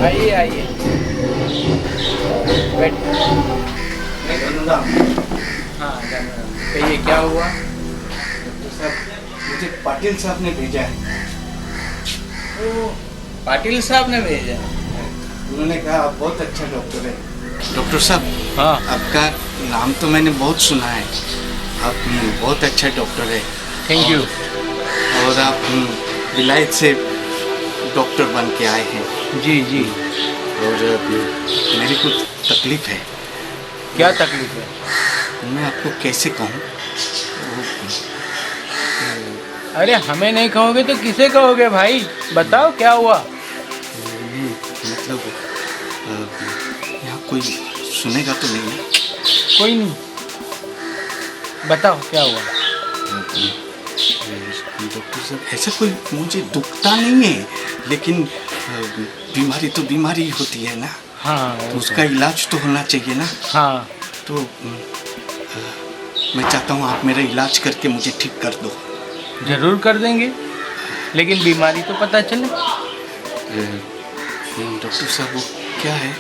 आइए आइए बैठ। हाँ कहिए क्या हुआ? मुझे पाटिल साहब ने भेजा है। पाटिल साहब ने भेजा? उन्होंने कहा आप बहुत अच्छा डॉक्टर है। डॉक्टर साहब, हाँ आपका नाम तो मैंने बहुत सुना है। आप बहुत अच्छा डॉक्टर है। Thank you. और आप विलायत से डॉक्टर बन के आए हैं। जी जी। और मेरी कुछ तकलीफ है। क्या तकलीफ है? मैं आपको कैसे कहूँ? अरे हमें नहीं कहोगे तो किसे कहोगे भाई? बताओ क्या हुआ? मतलब यहाँ कोई सुनेगा तो नहीं है? कोई नहीं, बताओ क्या हुआ? डॉक्टर साहब, ऐसा कोई मुझे दुखता नहीं है, लेकिन बीमारी तो बीमारी होती है ना। हाँ तो उसका इलाज तो होना चाहिए ना। हाँ तो मैं चाहता हूँ आप मेरा इलाज करके मुझे ठीक कर दो। जरूर कर देंगे, लेकिन बीमारी तो पता चले। डॉक्टर साहब वो क्या है?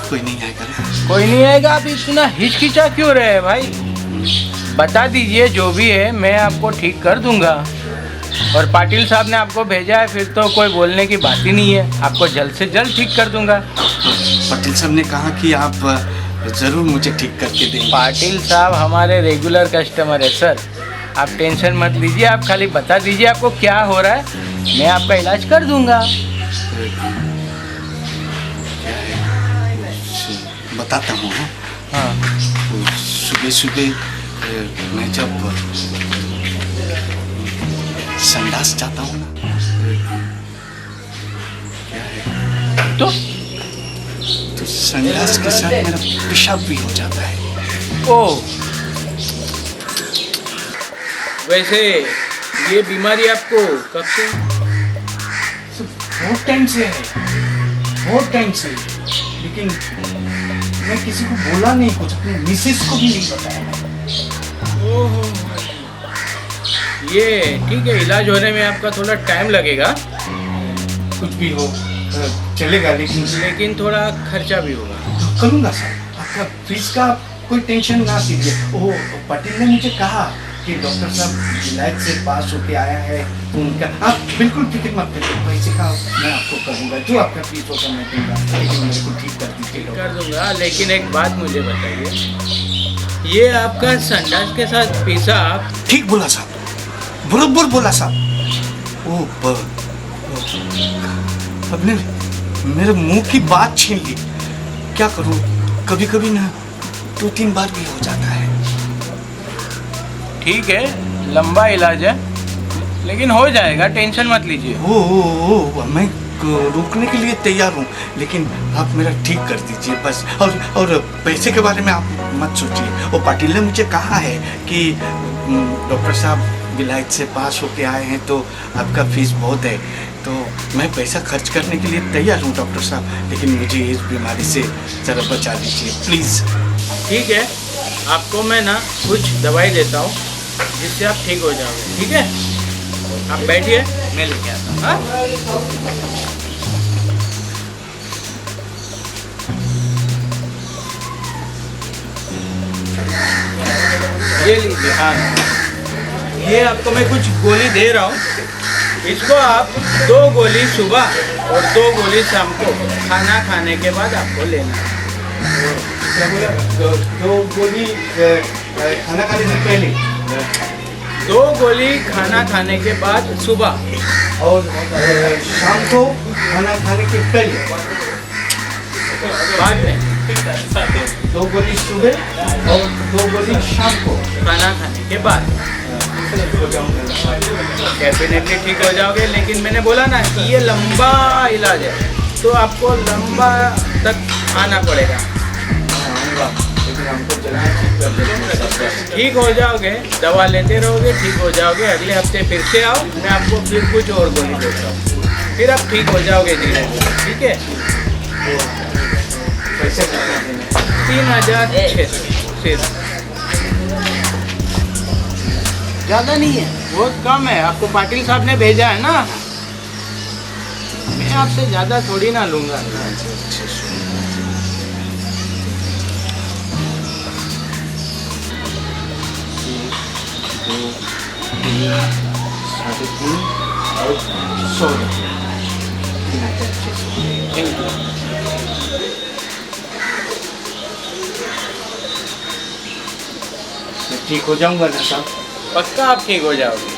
कोई नहीं आएगा ना? कोई नहीं आएगा? आप इतना हिचकिचा क्यों रहे हैं भाई? बता दीजिए जो भी है, मैं आपको ठीक कर दूंगा। और पाटिल साहब ने आपको भेजा है, फिर तो कोई बोलने की बात ही नहीं है। आपको जल्द से जल्द ठीक कर दूंगा। पाटिल साहब ने कहा कि आप ज़रूर मुझे ठीक करके देंगे। पाटिल साहब हमारे रेगुलर कस्टमर है सर, आप टेंशन मत लीजिए। आप खाली बता दीजिए आपको क्या हो रहा है, मैं आपका इलाज कर दूंगा। बताता हूँ। हाँ सुबह सुबह मैं जब संडास जाता हूँ ना, तो संडास के साथ मेरा पेशाब भी हो जाता है। ओह, वैसे ये बीमारी आपको कब से? बहुत टाइम से है, बहुत टाइम से। लेकिन मैं किसी को बोला नहीं, कुछ अपने मिसेस को भी नहीं बताया। ओहो, ये ठीक है, इलाज होने में आपका थोड़ा टाइम लगेगा। कुछ भी हो चलेगा, लेकिन थोड़ा खर्चा भी होगा। करूँगा सर। आपका फीस का कोई टेंशन ना लीजिए। ओह, पाटिल ने मुझे कहा कि डॉक्टर साहब विलायत से पास होके आया है, तो उनका आप बिल्कुल फिक्र मत करिए। पैसे का मैं आपको करूँगा, जो आपका फीस होगा मैं दूँगा, लेकिन मेरे को ठीक कर दीजिए। कर दूंगा, लेकिन एक बात मुझे बताइए, ये आपका संडास के साथ पेशाब? ठीक बोला साहब, बरोबर बोला साहब। ओह, आपने मेरे मुंह की बात छीन ली। क्या करूँ, कभी कभी ना 2-3 बार भी हो जाता है। ठीक है, लंबा इलाज है, लेकिन हो जाएगा, टेंशन मत लीजिए। ओ, मैं रुकने के लिए तैयार हूँ, लेकिन आप मेरा ठीक कर दीजिए बस। और पैसे के बारे में आप मत सोचिए। वो पाटिल ने मुझे कहा है कि डॉक्टर साहब विलायत से पास होके आए हैं, तो आपका फीस बहुत है। तो मैं पैसा खर्च करने के लिए तैयार हूँ डॉक्टर साहब, लेकिन मुझे इस बीमारी से ज़रा बचा दीजिए प्लीज़। ठीक है, आपको मैं ना कुछ दवाई देता हूँ जिससे आप ठीक हो जाओगे। ठीक है, आप बैठिए, मैं लेके आता हूँ। हाँ, ये लीजिए। हाँ, ये आपको मैं कुछ गोली दे रहा हूँ, इसको आप 2 गोली सुबह और 2 गोली शाम को खाना खाने के बाद आपको लेना है। क्या बोला? 2 गोली खाना खाने से पहले, 2 गोली खाना खाने के बाद सुबह, और शाम को खाना खाने के पहले, बाद में 2 गोली सुबह और 2 गोली शाम को खाना खाने के बाद। डेफिनेटली ठीक हो जाओगे, लेकिन मैंने बोला ना कि ये लंबा इलाज है, तो आपको लंबा तक आना पड़ेगा। ठीक हो जाओगे, दवा लेते रहोगे, ठीक हो जाओगे। अगले हफ्ते फिर से आओ, मैं आपको फिर कुछ और गोली देता हूँ, फिर आप ठीक हो जाओगे धीरे धीरे। ठीक है, 3600 सिर्फ, ज़्यादा नहीं है। बहुत कम है, आपको पाटिल साहब ने भेजा है ना, मैं आपसे ज़्यादा थोड़ी ना लूँगा। साढ़े 3 और 100 रुपये, 3,600। Thank you. मैं ठीक हो जाऊंगा ना साहब? पक्का आप ठीक हो जाओगे,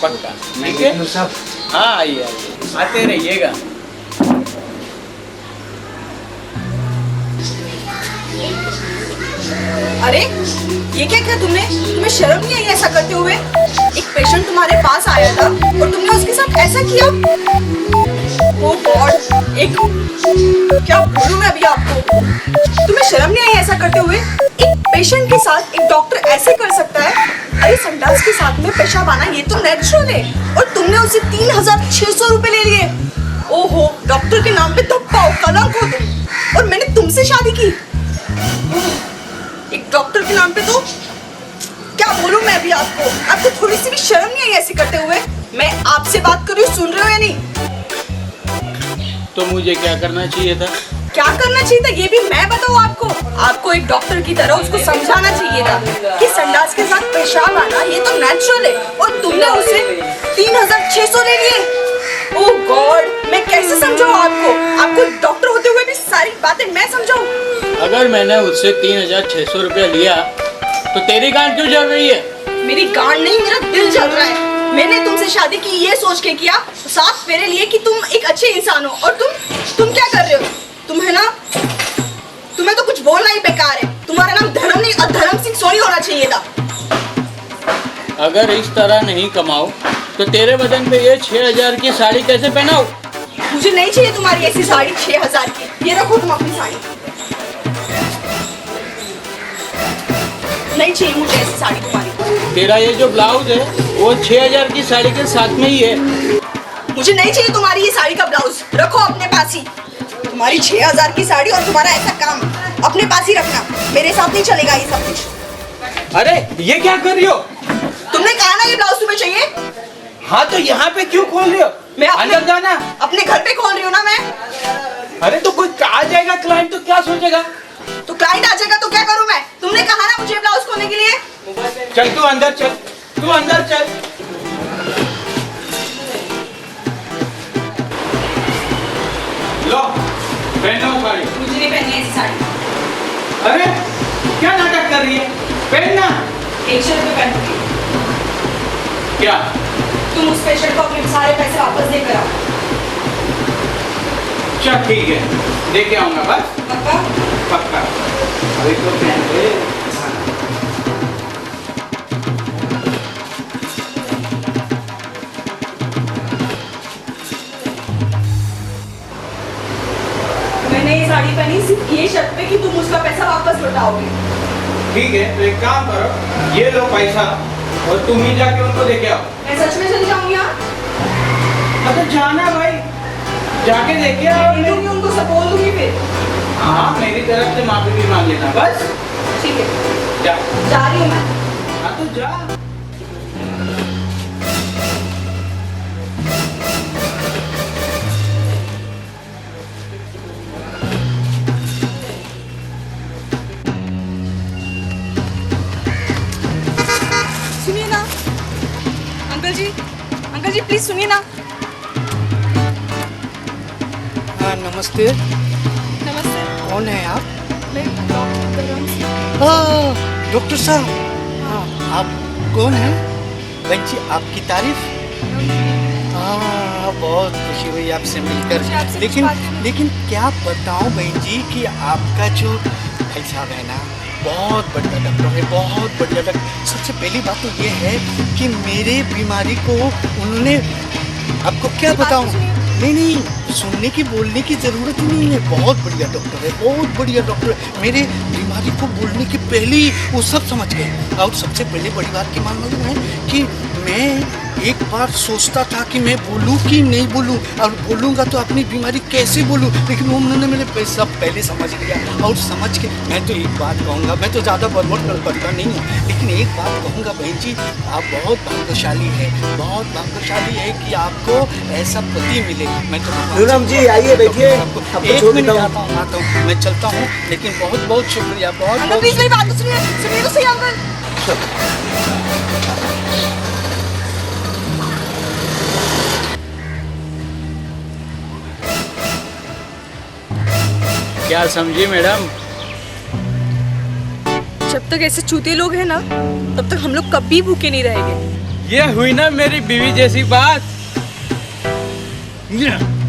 पक्का। मैं ठीक है, निकलूं साहब? हाँ आइए आइए, आते रहिएगा। अरे ये क्या किया तुमने? तुम्हें शर्म नहीं आई ऐसा करते हुए? एक पेशेंट तुम्हारे पास आया था और तुमने उसके साथ ऐसा किया? ओह गॉड, एक क्या बोलूं मैं अभी आपको? तुम्हें शर्म नहीं आई ऐसा करते हुए? एक पेशेंट के साथ एक डॉक्टर ऐसे कर सकता है? अरे संडास के साथ में पेशाब आना ये तो नेचुरल है, और तुमने उससे 3,600 रुपए ले लिए। ओहो, डॉक्टर के नाम पे धब्बा हो, कलंक हो तुम, और मैंने तुमसे शादी की। एक डॉक्टर के नाम पे तो क्या बोलूं मैं अभी आपको? आपको थोड़ी सी भी शर्म नहीं आई ऐसे करते हुए? मैं आपसे बात कर रही हूँ, सुन रहे हो या नहीं? तो मुझे क्या करना चाहिए था? क्या करना चाहिए था ये भी मैं बताऊँ आपको? आपको एक डॉक्टर की तरह उसको समझाना चाहिए था कि संडास के साथ पेशाब आना ये तो नेचुरल है, और तुमने उसे 3,600 ले लिए। ओह गॉड, मैं कैसे समझाऊँ आपको? आपको डॉक्टर होते हुए भी सारी बातें मैं समझाऊँ? अगर मैंने उससे 3,600 रुपया लिया तो तेरी गांड क्यों जल रही है? मेरी गांड नहीं, मेरा दिल जल रहा है। मैंने तुमसे शादी की ये सोच के किया, 7 फेरे लिए कि तुम एक अच्छे इंसान हो, और तुम क्या कर रहे हो? तुम्हें ना, तुम्हें तो कुछ बोलना ही बेकार है। तुम्हारा नाम धर्म नहीं, अधर्म सिंह सोनी होना चाहिए था। अगर इस तरह नहीं कमाओ तो तेरे बदन पे ये 6,000 की साड़ी कैसे पहनाओ? मुझे नहीं चाहिए तुम्हारी ऐसी साड़ी 6,000 की। ये रखो तुम अपनी साड़ी। नहीं चाहिए मुझे ऐसी साड़ी तुम्हारी। तेरा ये जो ब्लाउज है वो 6,000 की साड़ी के साथ में ही है। मुझे नहीं चाहिए तुम्हारी ये साड़ी का ब्लाउज, रखो अपने पास ही। तुम्हारी 6,000 की साड़ी और तुम्हारा ऐसा काम अपने पास ही रखना, मेरे साथ नहीं चलेगा ये सब कुछ। अरे ये क्या कर रही हो? तुमने कहा ना ये ब्लाउज तुम्हें चाहिए। हाँ तो यहाँ पे क्यों खोल रही हो? मैं अंदर जाना। अपने घर पे खोल रही हूँ ना मैं। अरे तो कोई आ जाएगा क्लाइंट तो क्या सोचेगा? तो क्लाइंट आ जाएगा तो क्या करूँ मैं? तुमने कहा ना मुझे ब्लाउज खोलने के लिए। चल तू अंदर चल, तू अंदर चल। लो पहनो साड़ी। मुझे नहीं पहननी है ऐसी साड़ी। अरे क्या नाटक कर रही है? पहनना। 100 रुपये पहनूंगी। क्या? तुम उस पेशेंट को अपने सारे पैसे वापस देकर आओ। चल ठीक है, लेके आऊंगा बस। पक्का? पक्का। अभी तो पहन ले। मैंने ये साड़ी पहनी सिर्फ ये शर्त पे कि तुम उसका पैसा वापस लौटाओगे। ठीक है तो एक काम करो, ये लो पैसा और तुम ही जाके उनको लेके आओ। मैं सच में चली जाऊंगी यहाँ? हाँ तो जाना भाई, जाके लेके आओ। मैं दूंगी उनको, सब बोल दूंगी फिर। हाँ मेरी तरफ से माफी भी मांग लेना बस। ठीक है, जा। जा रही हूँ मैं। हाँ तो जा। सुनिए ना अंकल जी प्लीज सुनिए ना। हाँ नमस्ते, नमस्ते। कौन है आप? मैं डॉक्टर साहब। हाँ आप कौन हैं? बहन जी आपकी तारीफ। हाँ बहुत खुशी हुई आपसे मिलकर, मुझे आपसे कुछ लेकिन बात करनी है। लेकिन क्या बताऊं बहन जी कि आपका जो भाई साहब है ना बहुत बढ़िया डॉक्टर है, बहुत बढ़िया डॉक्टर। सबसे पहली बात तो ये है कि मेरे बीमारी को उन्होंने, आपको क्या बताऊं, नहीं सुनने की बोलने की ज़रूरत ही नहीं है। बहुत बढ़िया डॉक्टर है, बहुत बढ़िया डॉक्टर है। मेरे बीमारी को बोलने के पहले ही वो सब समझ गए। और सबसे पहले बड़ी बात की मालूम है कि मैं एक बार सोचता था कि मैं बोलूं कि नहीं बोलूं, और बोलूंगा तो अपनी बीमारी कैसे बोलूं, लेकिन वो उन्होंने मेरे सब पहले समझ लिया। और समझ के मैं तो एक बात कहूँगा, मैं तो ज़्यादा बड़बड़ करता नहीं हूँ, लेकिन एक बात कहूँगा बहन जी, आप बहुत भाग्यशाली है, बहुत भाग्यशाली है कि आपको ऐसा पति मिले। मैं तो पूनम जी आइए बैठिए, आपको एक छोड़ मिनट देता आता हूँ। हूँ, मैं चलता हूँ, लेकिन बहुत बहुत शुक्रिया, बहुत अंकल बहुत प्लीज मेरी बात तो सुनिए तो सही अंकल। क्या समझी मैडम? जब तक ऐसे चूते लोग हैं ना, तब तक हम लोग कभी भूखे नहीं रहेंगे। ये हुई ना मेरी बीवी जैसी बात। शुक्रिया।